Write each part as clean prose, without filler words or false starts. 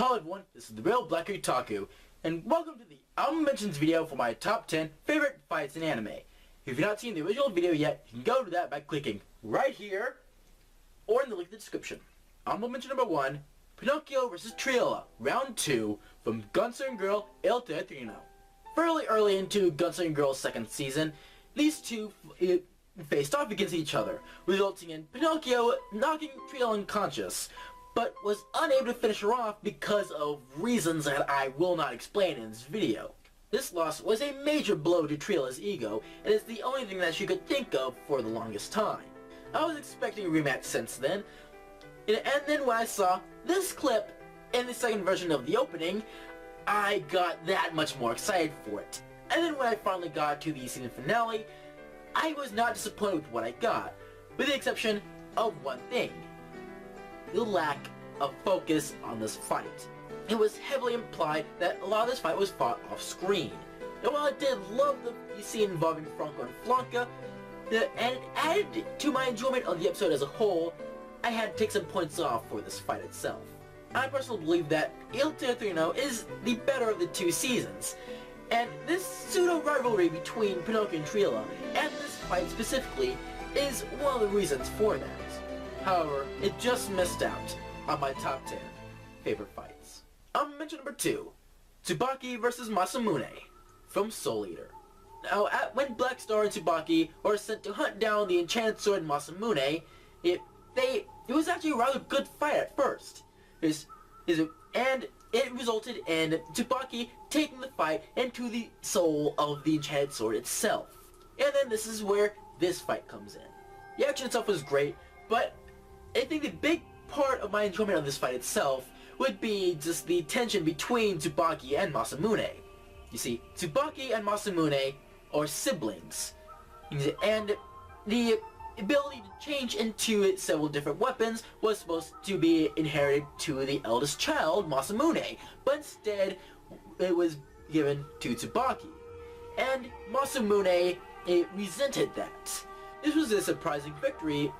Hello everyone, this is the real Black Otaku, and welcome to the album mentions video for my top 10 favorite fights in anime. If you've not seen the original video yet, you can go to that by clicking right here, or in the link in the description. Album mention number 1, Pinocchio vs. Triola, Round 2, from Gunslinger Girl Il Teatrino. Fairly early into Gunslinger Girl's second season, these two faced off against each other, resulting in Pinocchio knocking Triola unconscious, but was unable to finish her off because of reasons that I will not explain in this video. This loss was a major blow to Triola's ego, and is the only thing that she could think of for the longest time. I was expecting a rematch since then, and then when I saw this clip in the second version of the opening, I got that much more excited for it. And then when I finally got to the season finale, I was not disappointed with what I got, with the exception of one thing: the lack of focus on this fight. It was heavily implied that a lot of this fight was fought off screen. And while I did love the scene involving Franco and Flanca, and it added to my enjoyment of the episode as a whole, I had to take some points off for this fight itself. I personally believe that Il Teatrino is the better of the two seasons, and this pseudo-rivalry between Pinocchio and Triola, and this fight specifically, is one of the reasons for that. However, it just missed out on my top 10 favorite fights. Mention number 2, Tsubaki vs. Masamune, from Soul Eater. Now, when Black Star and Tsubaki were sent to hunt down the enchanted sword Masamune, it was actually a rather good fight at first. And it resulted in Tsubaki taking the fight into the soul of the enchanted sword itself. And then this is where this fight comes in. The action itself was great, but I think the big part of my enjoyment of this fight itself would be just the tension between Tsubaki and Masamune. You see, Tsubaki and Masamune are siblings, and the ability to change into several different weapons was supposed to be inherited to the eldest child, Masamune, but instead it was given to Tsubaki. And Masamune resented that. This was a surprising victory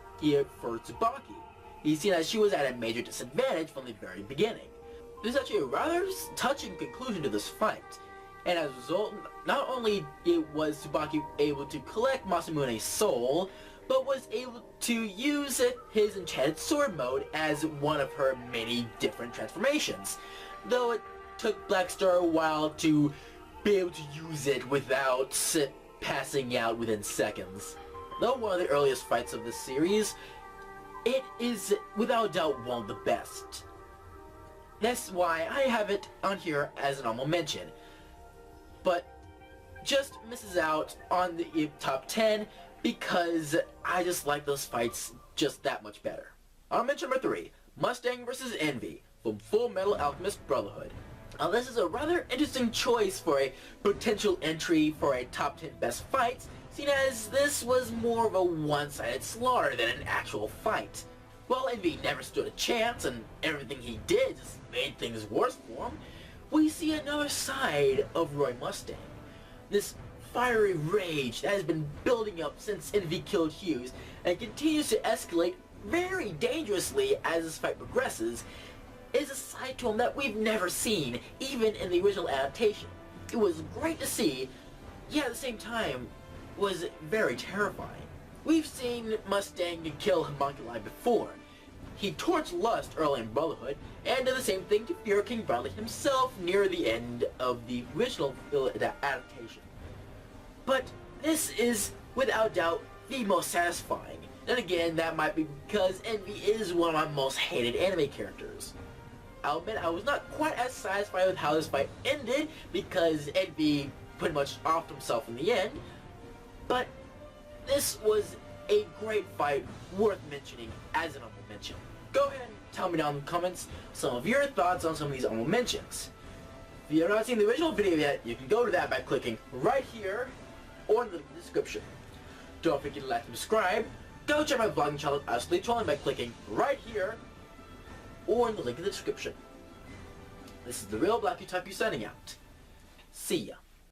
for Tsubaki, seeing as she was at a major disadvantage from the very beginning. This is actually a rather touching conclusion to this fight, and as a result, not only was Tsubaki able to collect Masamune's soul, but was able to use his enchanted sword mode as one of her many different transformations, though it took Black Star a while to be able to use it without passing out within seconds. Though one of the earliest fights of this series, it is without doubt one of the best. That's why I have it on here as an honorable mention, but just misses out on the top 10 because I just like those fights just that much better. Mention number 3, Mustang vs. Envy, from Full Metal Alchemist Brotherhood. Now this is a rather interesting choice for a potential entry for a top 10 best fights, seeing as this was more of a one-sided slaughter than an actual fight. While Envy never stood a chance and everything he did just made things worse for him, we see another side of Roy Mustang. This fiery rage that has been building up since Envy killed Hughes and continues to escalate very dangerously as this fight progresses is a side to him that we've never seen, even in the original adaptation. It was great to see, yet at the same time was very terrifying. We've seen Mustang kill Homunculi before. He torched Lust early in Brotherhood, and did the same thing to Fear King Bradley himself near the end of the original adaptation. But this is, without doubt, the most satisfying. And again, that might be because Envy is one of my most hated anime characters. I'll admit I was not quite as satisfied with how this fight ended, because Envy pretty much offed himself in the end, but this was a great fight worth mentioning as an honorable mention. Go ahead and tell me down in the comments some of your thoughts on some of these honorable mentions. If you have not seen the original video yet, you can go to that by clicking right here or in the description. Don't forget to like and subscribe. Go check my vlogging channel Ashley Trolling by clicking right here or in the link in the description. This is the real Black Otaku signing out. See ya.